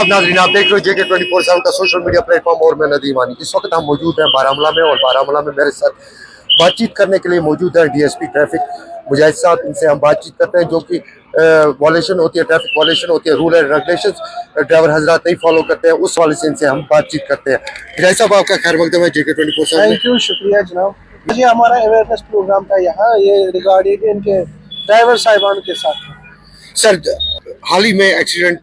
नाज़रीन, आप देख रहे हो JK 24/7 का सोशल मीडिया प्लेटफॉर्म और मैं नदीम आनी। इस वक्त हम मौजूद हैं बारामूला में और बारामूला में मेरे साथ बातचीत करने के लिए मौजूद है DSP ट्रैफिक मुजाहिद साहब। इनसे हम बातचीत करते हैं जो कि वॉलेशन होती है, ट्रैफिक वॉलेशन होती है, रूल एंड रेगुलेशंस ड्राइवर हजरात नहीं फॉलो करते हैं, उस वाले से इनसे हम बातचीत करते हैं। मुजाहिद साहब, आपका खैर मकदम है JK 24/7। थैंक यू, शुक्रिया जनाब। ये हमारा अवेयरनेस प्रोग्राम था यहाँ, ये रिगार्डिंग इनके ड्राइवर साहिबान के साथ। सर, हाल ही में एक्सीडेंट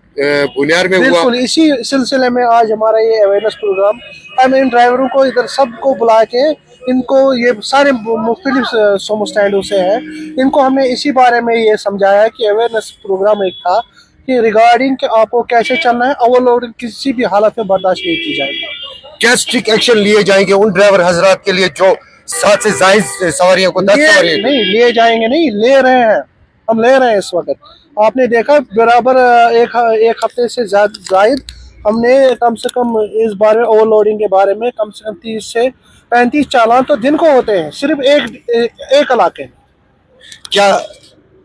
बुनियार में हुआ, बिल्कुल इसी सिलसिले में आज हमारा ये अवेयरनेस प्रोग्राम, हम इन ड्राइवरों को इधर सबको बुला के इनको, ये सारे मुख्तलिफ सोमो स्टैंडों से हैं, इनको हमने इसी बारे में ये समझाया कि अवेयरनेस प्रोग्राम एक था कि रिगार्डिंग कि आपको कैसे चलना है, ओवरलोडिंग किसी भी हालत में बर्दाश्त नहीं की जाएगी। क्या स्ट्रिक्ट एक्शन लिए जाएंगे उन ड्राइवर हजरात के लिए जो 7 से जायद सवारियों को 10 सवारियां नहीं लिए जाएंगे, नहीं ले रहे हैं, हम ले रहे हैं इस वक्त। आपने देखा बराबर एक हफ्ते से जायद हमने कम से कम इस बारे में ओवरलोडिंग के बारे में कम से कम 30 से 35 चालान तो दिन को होते हैं, सिर्फ एक इलाके में। क्या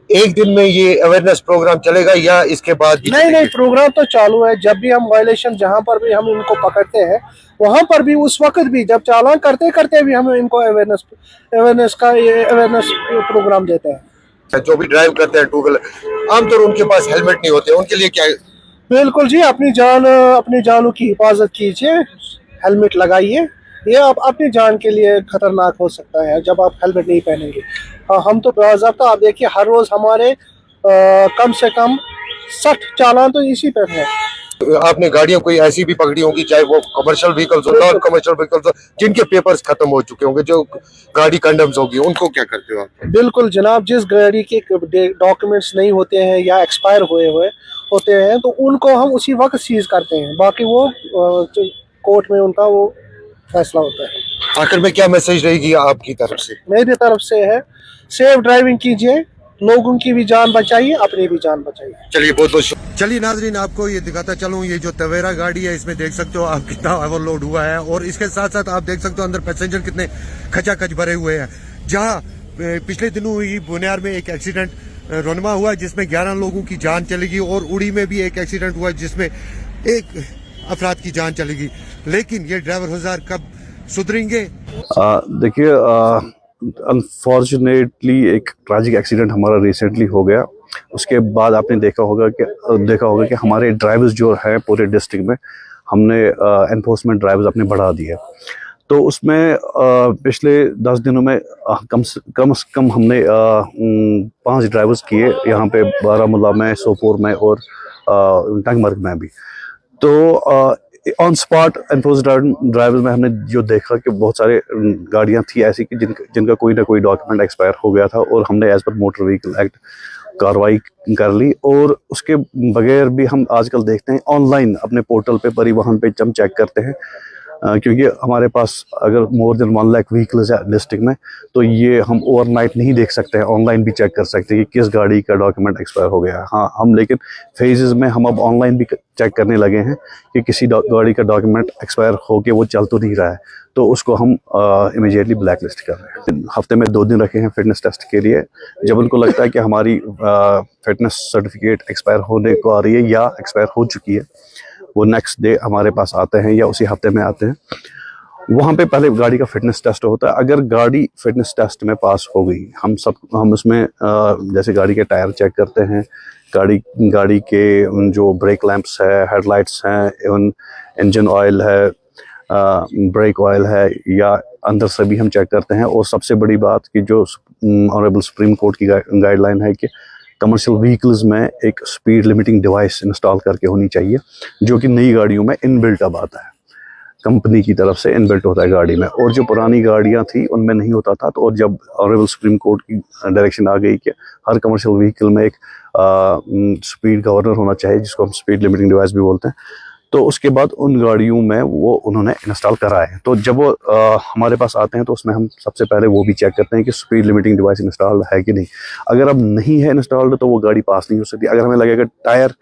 एक दिन में ये अवेयरनेस प्रोग्राम चलेगा या इसके बाद भी? नहीं, प्रोग्राम तो चालू है। जब भी हम वायलेशन, जहाँ पर भी हम इनको पकड़ते हैं वहाँ पर भी, उस वक्त भी, जब चालान करते करते भी हम इनको अवेयरनेस प्रोग्राम देते हैं। जो भी ड्राइव करते हैं टू व्हीलर, आमतौर उनके पास हेलमेट नहीं होते, उनके लिए क्या? बिल्कुल जी, अपनी जानों की हिफाजत कीजिए, हेलमेट लगाइए। ये आप अपनी जान के लिए खतरनाक हो सकता है जब आप हेलमेट नहीं पहनेंगे। हम तो बाज़ाब्ता, आप देखिए हर रोज हमारे कम से कम 60 चालान तो इसी पर है। आपने गाड़ियां कोई ऐसी भी पकड़ी होंगी, चाहे वो कमर्शियल व्हीकल्स हो, नॉन कमर्शियल व्हीकल्स हो, जिनके पेपर्स खत्म हो चुके होंगे, जो गाड़ी कंडम्स होगी, उनको क्या करते हो आप? बिल्कुल जनाब, जिस गाड़ी के डॉक्यूमेंट्स नहीं होते हैं या एक्सपायर हुए होते हैं तो उनको हम उसी वक्त सीज करते हैं, बाकी वो कोर्ट में उनका वो फैसला होता है। आखिर में क्या मैसेज रहेगी आपकी तरफ से? मेरी तरफ से है, सेफ ड्राइविंग कीजिए, लोगों की भी जान बचाइए, अपनी भी जान बचाइए। चलिए, बहुत बहुत चलिए नाजरीन, आपको ये दिखाता चलूँ, ये जो तवेरा गाड़ी है, इसमें देख सकते हो आप कितना ओवरलोड हुआ है, और इसके साथ साथ आप देख सकते हो अंदर पैसेंजर कितने खचाखच भरे हुए हैं। जहाँ पिछले दिनों हुई बुनियार में एक एक्सीडेंट रोनमा हुआ जिसमें 11 लोगों की जान चलेगी, और उड़ी में भी एक एक्सीडेंट हुआ जिसमें एक अफराद की जान चलेगी। लेकिन ये ड्राइवर हजार कब सुधरेंगे? देखिए, अनफॉर्चुनेटली एक ट्रैजिक एक्सीडेंट हमारा रिसेंटली हो गया। उसके बाद आपने देखा होगा कि हमारे ड्राइवर्स जो हैं पूरे डिस्ट्रिक्ट में, हमने एनफोर्समेंट ड्राइवर्स अपने बढ़ा दिए। तो उसमें पिछले 10 दिनों में कम से कम हमने 5 ड्राइवर्स किए, यहाँ पे बारामूला में, सोपोर में और टंगमर्ग में भी। तो ऑन स्पॉट एनफोर्स ड्राइवर्स में हमने जो देखा कि बहुत सारे गाड़ियां थी ऐसी कि जिनका कोई ना कोई डॉक्यूमेंट एक्सपायर हो गया था, और हमने as per motor vehicle act कार्रवाई कर ली। और उसके बगैर भी हम आजकल देखते हैं ऑनलाइन अपने पोर्टल पे, परिवहन पे हम चेक करते हैं, क्योंकि हमारे पास अगर मोर देन 1 लाख व्हीकल्स है डिस्ट्रिक्ट में, तो ये हम ओवरनाइट नहीं देख सकते हैं, ऑनलाइन भी चेक कर सकते हैं कि किस गाड़ी का डॉक्यूमेंट एक्सपायर हो गया है। हाँ, हम लेकिन फेजेस में हम अब ऑनलाइन भी चेक करने लगे हैं कि किसी गाड़ी का डॉक्यूमेंट एक्सपायर हो के वो चल तो नहीं रहा है, तो उसको हम इमीडिएटली ब्लैक लिस्ट कर रहे हैं। हफ्ते में 2 दिन रखे हैं फिटनेस टेस्ट के लिए। जब उनको लगता है कि हमारी फिटनेस सर्टिफिकेट एक्सपायर होने को आ रही है या एक्सपायर हो चुकी है, वो नेक्स्ट डे हमारे पास आते हैं या उसी हफ्ते में आते हैं। वहाँ पे पहले गाड़ी का फिटनेस टेस्ट होता है। अगर गाड़ी फिटनेस टेस्ट में पास हो गई, हम उसमें जैसे गाड़ी के टायर चेक करते हैं, गाड़ी के जो ब्रेक लैंप्स है, हेडलाइट्स हैं, इवन इंजन ऑयल है, ब्रेक ऑयल है, या अंदर से भी हम चेक करते हैं। और सबसे बड़ी बात कि जो ऑनरेबल सुप्रीम कोर्ट की गाइडलाइन है कि कमर्शियल व्हीकल्स में एक स्पीड लिमिटिंग डिवाइस इंस्टॉल करके होनी चाहिए, जो कि नई गाड़ियों में इनबिल्ट अब आता है, कंपनी की तरफ से इनबिल्ट होता है गाड़ी में, और जो पुरानी गाड़ियां थी उनमें नहीं होता था। तो और जब ऑनरेबल सुप्रीम कोर्ट की डायरेक्शन आ गई कि हर कमर्शियल व्हीकल में एक स्पीड गवर्नर होना चाहिए, जिसको हम स्पीड लिमिटिंग डिवाइस भी बोलते हैं, तो उसके बाद उन गाड़ियों में वो उन्होंने इंस्टॉल कराए हैं। तो जब वो हमारे पास आते हैं तो उसमें हम सबसे पहले वो भी चेक करते हैं कि स्पीड लिमिटिंग डिवाइस इंस्टॉल है कि नहीं। अगर अब नहीं है इंस्टॉल्ड तो वो गाड़ी पास नहीं हो सकती। अगर हमें लगेगा टायर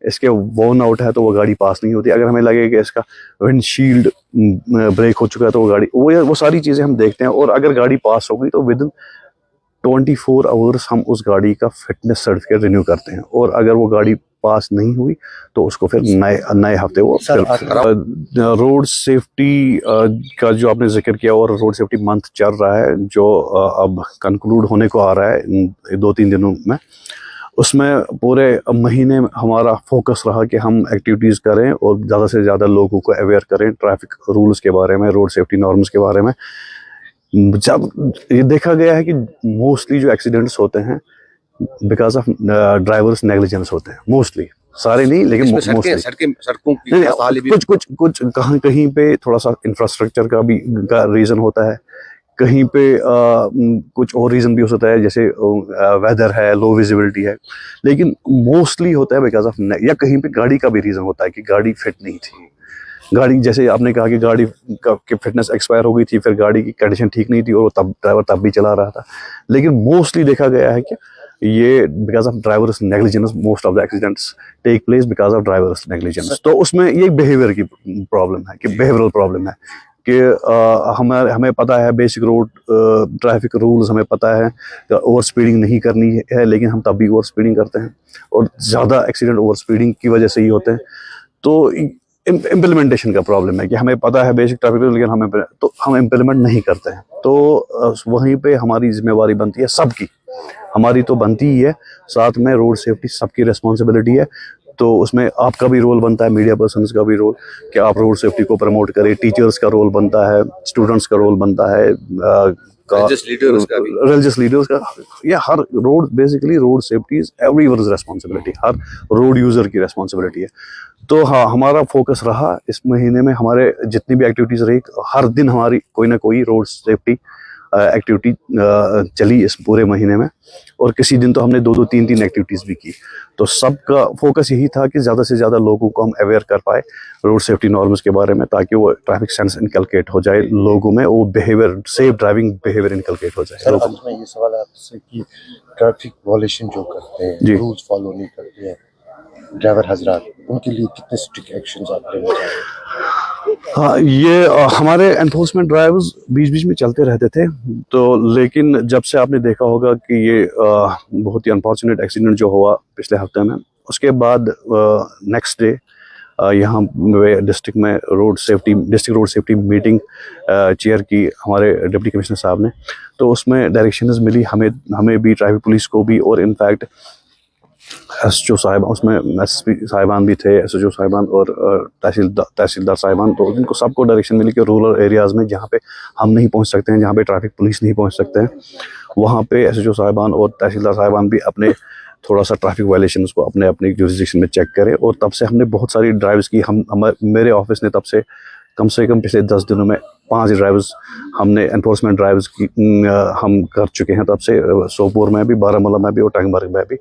इसके वोन आउट है तो वो गाड़ी पास नहीं होती। अगर हमें लगेगा कि इसका विंडशील्ड ब्रेक हो चुका है तो वो गाड़ी, वो सारी चीज़ें हम देखते हैं। और अगर गाड़ी पास हो गई तो विद इन 24 आवर्स हम उस गाड़ी का फिटनेस सर्टिफिकेट रिन्यू करते हैं। और अगर वो गाड़ी पास नहीं हुई तो उसको फिर नए हफ्ते वो रोड सेफ्टी का जो आपने जिक्र किया, और रोड सेफ्टी मंथ चल रहा है जो अब कंक्लूड होने को आ रहा है 2-3 दिनों में। उसमें पूरे महीने में हमारा फोकस रहा कि हम एक्टिविटीज़ करें और ज़्यादा से ज़्यादा लोगों को अवेयर करें ट्रैफिक रूल्स के बारे में, रोड सेफ्टी नॉर्म्स के बारे में। जब ये देखा गया है कि मोस्टली जो एक्सीडेंट्स होते हैं बिकॉज ऑफ ड्राइवर्स नेग्लिजेंस होते हैं, मोस्टली, सारे नहीं लेकिन मोस्टली। सड़कों की कुछ कहीं पे थोड़ा सा इंफ्रास्ट्रक्चर का रीज़न होता है, कहीं पे कुछ और रीज़न भी हो सकता है, जैसे वेदर है, लो विजिबिलिटी है, लेकिन मोस्टली होता है बिकॉज ऑफ, या कहीं पे गाड़ी का भी रीज़न होता है कि गाड़ी फिट नहीं थी। गाड़ी, जैसे आपने कहा कि गाड़ी की फिटनेस एक्सपायर हो गई थी, फिर गाड़ी की कंडीशन ठीक नहीं थी और तब ड्राइवर तब भी चला रहा था। लेकिन मोस्टली देखा गया है कि ये because of drivers negligence, most of the accidents take place because of drivers negligence. तो उसमें ये बिहेवियर की प्रॉब्लम है, कि बिहेवियरल प्रॉब्लम है कि हमें पता है बेसिक रोड ट्रैफिक रूल्स, हमें पता है ओवर स्पीडिंग नहीं करनी है, लेकिन हम तब भी ओवर स्पीडिंग करते हैं और ज़्यादा एक्सीडेंट ओवर स्पीडिंग की वजह से ही होते हैं। तो इम्प्लीमेंटेशन का प्रॉब्लम है कि हमें पता है बेसिक ट्रैफिक रूल, लेकिन हम इम्प्लीमेंट नहीं करते हैं। तो वहीं पे हमारी जिम्मेवारी बनती है सबकी, हमारी तो बनती ही है, साथ में रोड सेफ्टी सबकी रिस्पॉन्सिबिलिटी है। तो उसमें आपका भी रोल बनता है, मीडिया पर्सन्स का भी रोल, कि आप रोड सेफ्टी को प्रमोट करें, टीचर्स का रोल बनता है, स्टूडेंट्स का रोल बनता है, रिलीजियस लीडर्स का, या हर road, basically road safety is everyone's responsibility, हर रोड यूजर की रिस्पॉन्सिबिलिटी है। तो हाँ, हमारा फोकस रहा इस महीने में, हमारे जितनी भी एक्टिविटीज रही, हर दिन हमारी कोई ना कोई रोड सेफ्टी एक्टिविटी चली इस पूरे महीने में, और किसी दिन तो हमने 2-2, 3-3 एक्टिविटीज़ भी की। तो सबका फोकस यही था कि ज़्यादा से ज़्यादा लोगों को हम अवेयर कर पाए रोड सेफ्टी नॉर्म्स के बारे में, ताकि वो ट्रैफिक सेंस इनकलकेट हो जाए लोगों में, वो behaviour, safe driving behaviour inculcate हो जाए। सर, अंत में ये सवाल आपसे कि ट्रैफिक वॉयलेशन जो करते हैं, रूल्स फॉलो नहीं करते हैं ड्राइवर हजरात, उनके लिए कितने स्ट्रिक्ट एक्शंस आप लेना चाह रहे हैं? हाँ, ये हमारे एनफोर्समेंट ड्राइव्स बीच बीच में चलते रहते थे, तो लेकिन जब से आपने देखा होगा कि ये बहुत ही अनफॉर्चुनेट एक्सीडेंट जो हुआ पिछले हफ्ते में, उसके बाद नेक्स्ट डे यहाँ district road safety meeting chair की हमारे डिप्टी कमिश्नर साहब ने। तो उसमें डायरेक्शंस मिली हमें भी, ट्रैफिक पुलिस को भी, और इनफैक्ट एसएचओ साहिब, उसमें एसपी साहिबान भी थे, एसएचओ साहिबान और तहसीलदार साहिबान, तो इनको सबको डायरेक्शन मिली कि रूरल एरियाज़ में जहाँ पे हम नहीं पहुँच सकते हैं, जहाँ पे ट्रैफिक पुलिस नहीं पहुँच सकते हैं, वहाँ पे एसएचओ साहिबान और तहसीलदार साहिबान भी अपने थोड़ा सा ट्रैफिक वायलेशंस को अपने अपने जुरिसडिक्शन में चेक करें। और तब से हमने बहुत सारी ड्राइव्स की, मेरे ऑफिस ने तब से कम पिछले 10 दिनों में 5 ड्राइव्स हमने एनफोर्समेंट ड्राइव्स की हम कर चुके हैं तब से, सोपोर में भी, बारामूला में भी और टंगमर्ग में भी,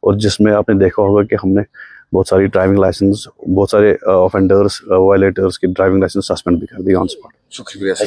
और जिसमें आपने देखा होगा कि हमने बहुत सारी ड्राइविंग लाइसेंस, बहुत सारे ऑफेंडर्स, वायलेटर्स की ड्राइविंग लाइसेंस सस्पेंड भी कर दी ऑन स्पॉट। शुक्रिया सर।